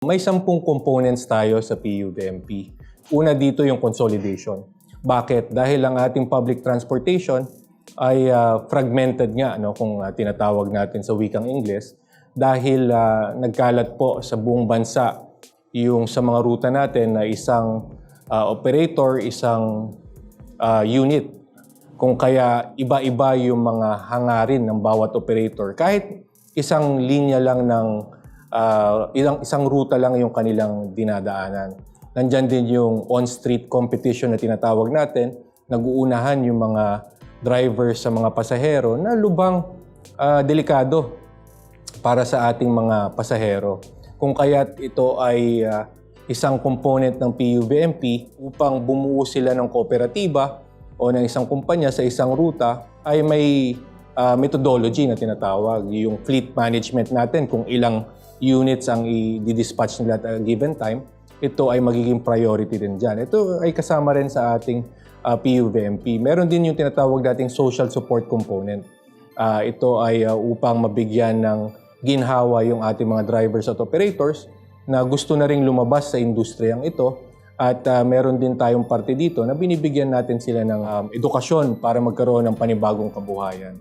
May 10 components tayo sa PUBMP. Una dito yung consolidation. Bakit? Dahil ang ating public transportation ay fragmented nga, no, kung tinatawag natin sa wikang Ingles, dahil nagkalat po sa buong bansa yung sa mga ruta natin na isang operator, isang unit. Kung kaya iba-iba yung mga hangarin ng bawat operator. Kahit isang linya lang ng isang ruta lang yung kanilang dinadaanan. Nandyan din yung on-street competition na tinatawag natin. Nag-uunahan yung mga drivers sa mga pasahero na lubhang delikado para sa ating mga pasahero. Kung kaya't ito ay isang component ng PUBMP upang bumuo sila ng kooperatiba o ng isang kumpanya sa isang ruta ay may methodology na tinatawag. Yung fleet management natin, kung ilang units ang i-dispatch nila at a given time, ito ay magiging priority din dyan. Ito ay kasama rin sa ating PUBMP. Meron din yung tinatawag nating social support component. Ito ay upang mabigyan ng ginhawa yung ating mga drivers at operators na gusto na ring lumabas sa industriyang ito. At meron din tayong parte dito na binibigyan natin sila ng edukasyon para magkaroon ng panibagong kabuhayan.